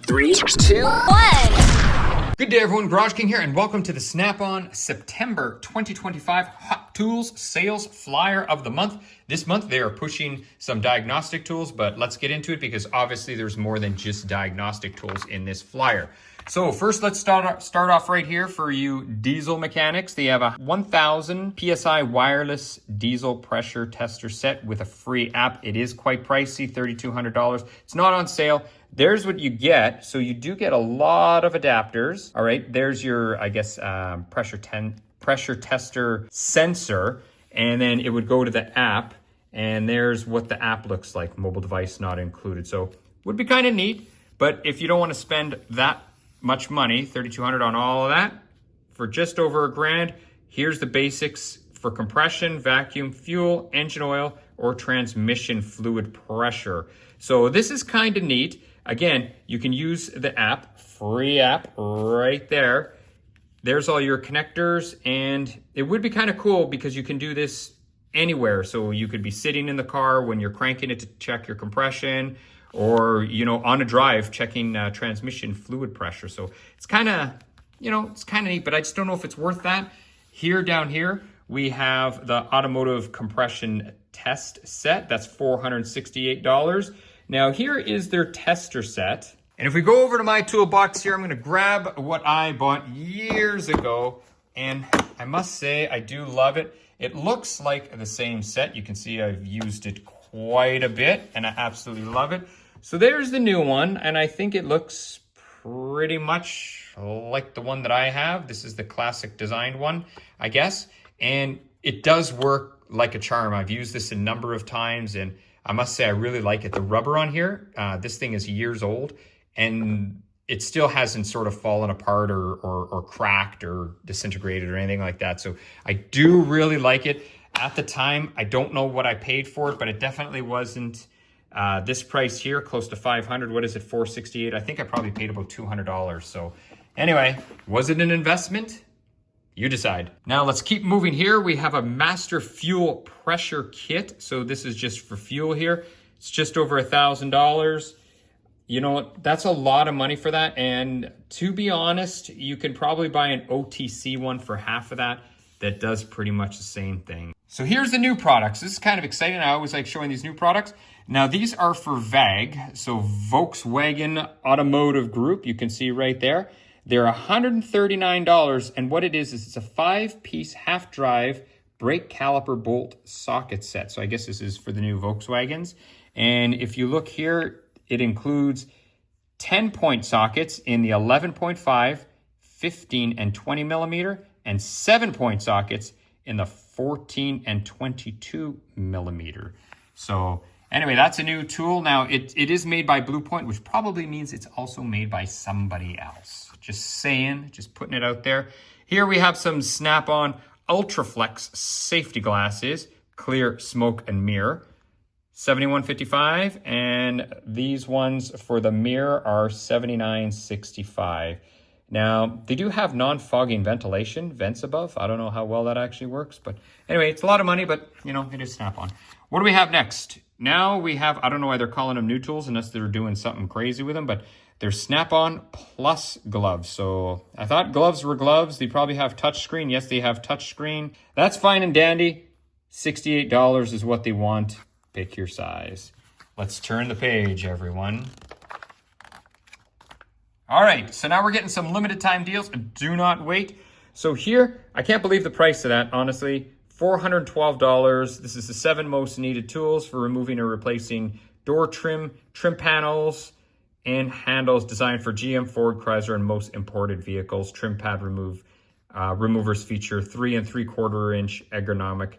3, 2, 1. Good day everyone, GarageKing here, and welcome to the Snap-on September 2025 Hot Tools Sales Flyer of the Month. This month they are pushing some diagnostic tools, but let's get into it because obviously there's more than just diagnostic tools in this flyer. So first let's start off right here for you diesel mechanics. They have a 1000 PSI wireless diesel pressure tester set with a free app. It is quite pricey, $3,200. It's not on sale. There's what you get. So you do get a lot of adapters. All right, there's your, I guess, pressure tester sensor, and then it would go to the app, and there's what the app looks like, mobile device not included. So would be kind of neat, but if you don't want to spend that much money, $3,200 on all of that, for just over $1,000, here's the basics for compression, vacuum, fuel, engine oil, or transmission fluid pressure. So this is kind of neat. Again, you can use the app, free app right there. There's all your connectors, and it would be kind of cool because you can do this anywhere. So you could be sitting in the car when you're cranking it to check your compression, or, you know, on a drive checking transmission fluid pressure. So it's kind of, you know, it's kind of neat, but I just don't know if it's worth that. Down here, we have the automotive compression test set. That's $468. Now here is their tester set. And if we go over to my toolbox here, I'm gonna grab what I bought years ago. And I must say, I do love it. It looks like the same set. You can see I've used it quite a bit and I absolutely love it. So there's the new one, and I think it looks pretty much like the one that I have. This is the classic designed one, I guess. And it does work like a charm. I've used this a number of times, and I must say I really like it. The rubber on here, this thing is years old, and it still hasn't sort of fallen apart or cracked or disintegrated or anything like that. So I do really like it. At the time, I don't know what I paid for it, but it definitely wasn't this price here, close to $500. What is it, $468? I think I probably paid about $200. So anyway, was it an investment? You decide. Now let's keep moving here. We have a master fuel pressure kit. So this is just for fuel here. It's just over $1,000. You know what? That's a lot of money for that. And to be honest, you can probably buy an OTC one for half of that. That does pretty much the same thing. So here's the new products. This is kind of exciting. I always like showing these new products. Now these are for VAG, so Volkswagen Automotive Group. You can see right there. They're $139, and what it is it's a 5-piece half-drive brake caliper bolt socket set. So I guess this is for the new Volkswagens. And if you look here, it includes 10-point sockets in the 11.5, 15, and 20 millimeter, and 7-point sockets in the 14 and 22 millimeter. So anyway, that's a new tool. Now, it is made by Blue Point, which probably means it's also made by somebody else. Just saying, just putting it out there. Here we have some Snap-on Ultraflex safety glasses, clear, smoke, and mirror. $71.55, and these ones for the mirror are $79.65. Now, they do have non-fogging ventilation, vents above. I don't know how well that actually works, but anyway, it's a lot of money, but you know, it is Snap-on. What do we have next? Now we have, I don't know why they're calling them new tools unless they're doing something crazy with them, but they're Snap-on Plus gloves. So I thought gloves were gloves. They probably have touchscreen. Yes, they have touchscreen. That's fine and dandy. $68 is what they want. Pick your size. Let's turn the page, everyone. All right, so now we're getting some limited time deals. Do not wait. So here, I can't believe the price of that, honestly. $412. This is the 7 most needed tools for removing or replacing door trim panels, and handles designed for GM, Ford, Chrysler, and most imported vehicles. Trim pad removers feature 3 3/4 inch ergonomic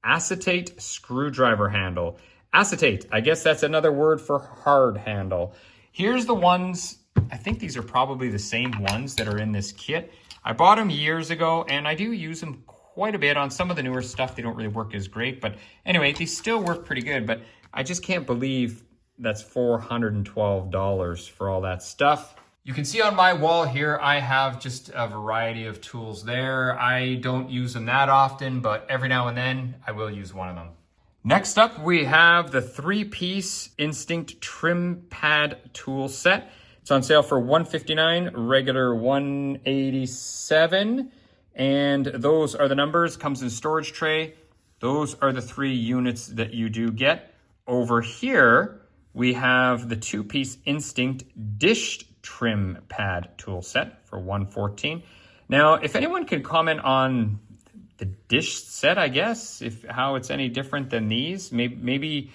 acetate screwdriver handle. Acetate, I guess that's another word for hard handle. Here's the ones, I think these are probably the same ones that are in this kit. I bought them years ago, and I do use them quite a bit. On some of the newer stuff, they don't really work as great, but anyway, they still work pretty good. But I just can't believe that's $412 for all that stuff. You can see on my wall here, I have just a variety of tools there. I don't use them that often, but every now and then I will use one of them. Next up, we have the 3-piece Instinct trim pad tool set. It's on sale for $159, regular $187. And those are the numbers. Comes in storage tray. Those are the 3 units that you do get. Over here, we have the 2-piece Instinct dish trim pad tool set for $114. Now, if anyone could comment on the dish set, I guess, how it's any different than these. Maybe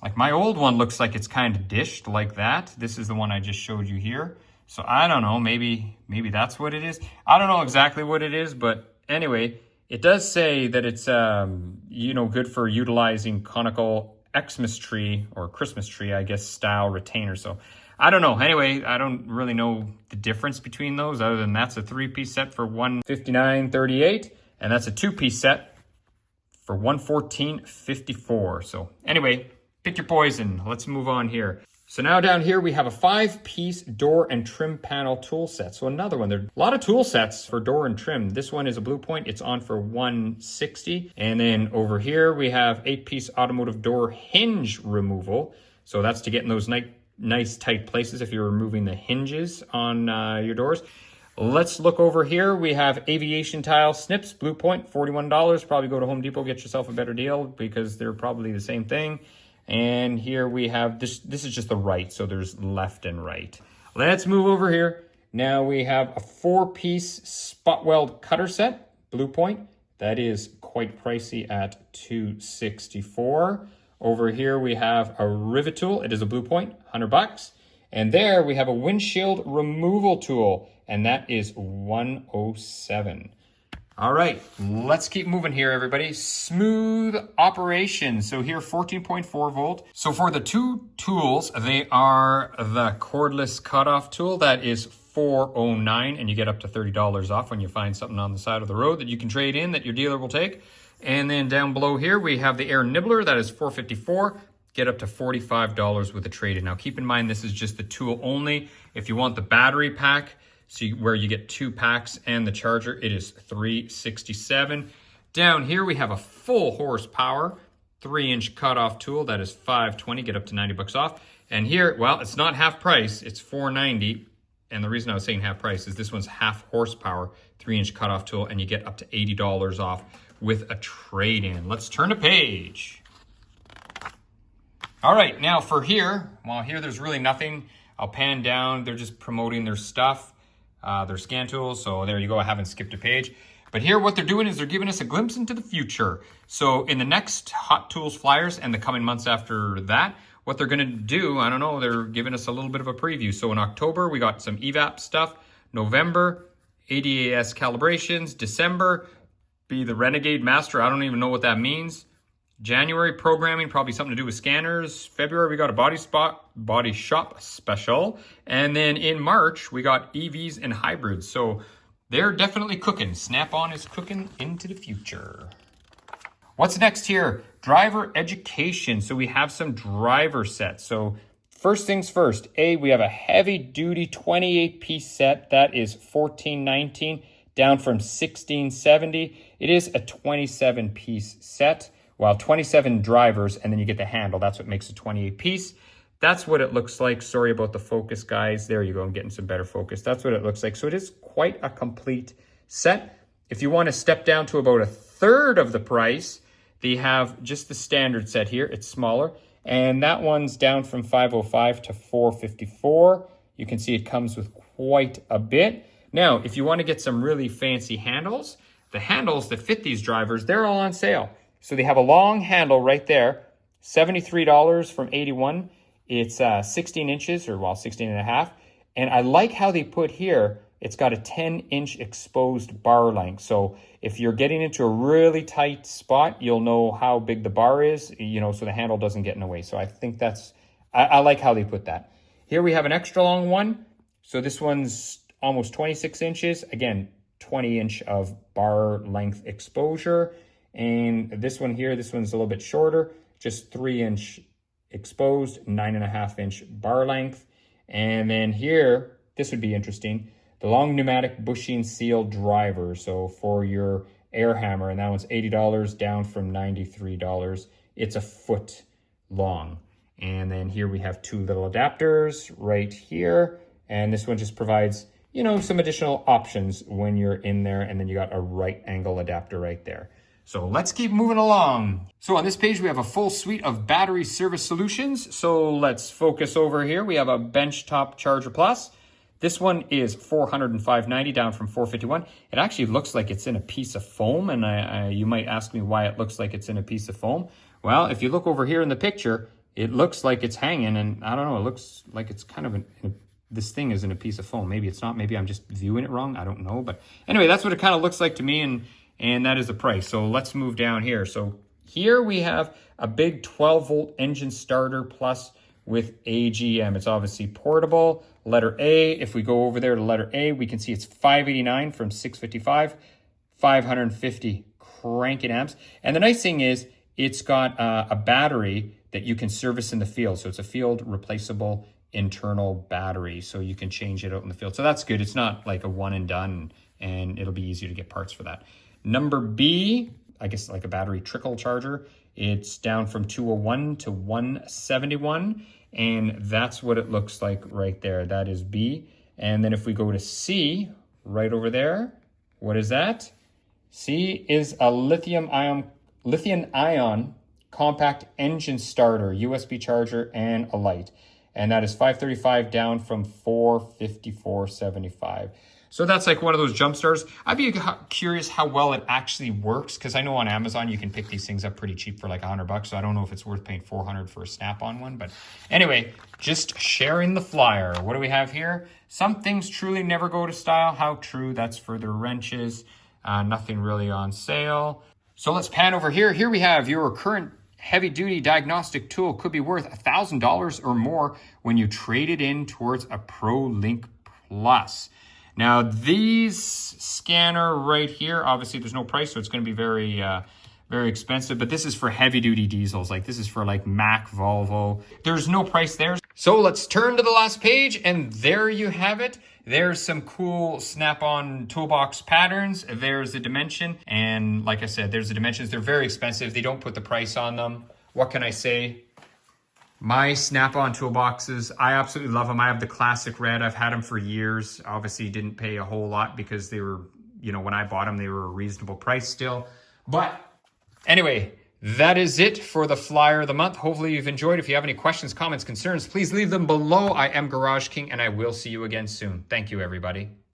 like my old one looks like it's kind of dished like that. This is the one I just showed you here. So I don't know, maybe that's what it is. I don't know exactly what it is, but anyway, it does say that it's good for utilizing conical Xmas tree or Christmas tree, I guess, style retainer. So I don't know. Anyway, I don't really know the difference between those other than that's a 3-piece set for $159.38 and that's a 2-piece set for $114.54. So anyway, pick your poison. Let's move on here. So now down here we have a 5-piece door and trim panel tool set. So another one. There are a lot of tool sets for door and trim. This one is a Blue Point. It's on for $160. And then over here we have 8-piece automotive door hinge removal. So that's to get in those nice tight places if you're removing the hinges on your doors. Let's look over here. We have aviation tile snips, Blue Point, $41. Probably go to Home Depot, get yourself a better deal because they're probably the same thing. And here we have, this is just the right, so there's left and right. Let's move over here. Now we have a 4-piece spot weld cutter set, Blue Point. That is quite pricey at $264. Over here we have a rivet tool. It is a Blue Point, $100. And there we have a windshield removal tool, and that is $107. All right, let's keep moving here, everybody. Smooth operation. So here, 14.4 volt. So for the 2 tools, they are the cordless cutoff tool. That is $409, and you get up to $30 off when you find something on the side of the road that you can trade in that your dealer will take. And then down below here, we have the air nibbler. That is $454. Get up to $45 with a trade-in. Now, keep in mind, this is just the tool only. If you want the battery pack, where you get 2 packs and the charger, it is $367. Down here, we have a full horsepower 3-inch cutoff tool. That is $520. Get up to $90 off. And here, well, it's not half price. It's $490. And the reason I was saying half price is this one's half horsepower 3-inch cutoff tool, and you get up to $80 off with a trade-in. Let's turn a page. All right, now for here, well, here there's really nothing. I'll pan down. They're just promoting their stuff. Their scan tools, so there you go. I haven't skipped a page. But here what they're doing is they're giving us a glimpse into the future. So in the next Hot Tools flyers and the coming months after that, what they're going to do, I don't know, they're giving us a little bit of a preview. So in October, we got some EVAP stuff. November, ADAS calibrations. December, be the Renegade Master. I don't even know what that means. January, programming, probably something to do with scanners. February, we got a body shop special. And then in March, we got EVs and hybrids. So they're definitely cooking. Snap-on is cooking into the future. What's next here? Driver education. So we have some driver sets. So first things first, we have a heavy-duty 28-piece set. That is $1419, down from $1670. It is a 27-piece set. Well, 27 drivers, and then you get the handle. That's what makes a 28-piece. That's what it looks like. Sorry about the focus, guys. There you go. I'm getting some better focus. That's what it looks like. So it is quite a complete set. If you want to step down to about 1/3 of the price, they have just the standard set here. It's smaller. And that one's down from $505 to $454. You can see it comes with quite a bit. Now, if you want to get some really fancy handles, the handles that fit these drivers, they're all on sale. So they have a long handle right there, $73 from $81. It's 16 inches, or 16 and a half. And I like how they put here, it's got a 10-inch exposed bar length. So if you're getting into a really tight spot, you'll know how big the bar is, so the handle doesn't get in the way. So I think I like how they put that. Here we have an extra long one. So this one's almost 26 inches. Again, 20-inch of bar length exposure. And this one here, this one's a little bit shorter, just 3-inch exposed, 9.5-inch bar length. And then here, this would be interesting, the long pneumatic bushing seal driver. So for your air hammer, and that one's $80, down from $93. It's a foot long. And then here we have 2 little adapters right here. And this one just provides, you know, some additional options when you're in there, and then you got a right angle adapter right there. So let's keep moving along. So on this page, we have a full suite of battery service solutions. So let's focus over here. We have a benchtop charger plus. This one is $405.90 down from $451. It actually looks like it's in a piece of foam, and you might ask me why it looks like it's in a piece of foam. Well, if you look over here in the picture, it looks like it's hanging, and I don't know, it looks like it's kind of this thing is in a piece of foam. Maybe it's not, maybe I'm just viewing it wrong, I don't know. But anyway, that's what it kind of looks like to me, and that is the price. So let's move down here. So here we have a big 12-volt engine starter plus with AGM. It's obviously portable. Letter A, if we go over there to letter A, we can see it's $589 from $655, 550 cranking amps. And the nice thing is it's got a battery that you can service in the field. So it's a field replaceable internal battery. So you can change it out in the field. So that's good. It's not like a one and done, and it'll be easier to get parts for that. Number B, I guess like a battery trickle charger. It's down from 201 to 171. And that's what it looks like right there. That is B. And then if we go to C, right over there, what is that? C is a lithium ion compact engine starter, USB charger, and a light. And that is $535 down from $454.75. So that's like one of those jump starters. I'd be curious how well it actually works, because I know on Amazon you can pick these things up pretty cheap for like $100. So I don't know if it's worth paying $400 for a snap-on one. But anyway, just sharing the flyer. What do we have here? Some things truly never go to style. How true? That's for the wrenches. Nothing really on sale. So let's pan over here. Here we have your current heavy-duty diagnostic tool could be worth $1,000 or more when you trade it in towards a ProLink Plus. Now, these scanner right here, obviously there's no price, so it's going to be very, very expensive. But this is for heavy-duty diesels. Like this is for like Mack, Volvo. There's no price there. So let's turn to the last page, and there you have it. There's some cool snap-on toolbox patterns. There's the dimension, and like I said, there's the dimensions. They're very expensive. They don't put the price on them. What can I say? My snap-on toolboxes, I absolutely love them. I have the classic red. I've had them for years. Obviously didn't pay a whole lot because they were, you know, when I bought them, they were a reasonable price still. But anyway, that is it for the flyer of the month. Hopefully you've enjoyed. If you have any questions, comments, concerns, please leave them below. I am GarageKing, and I will see you again soon. Thank you, everybody.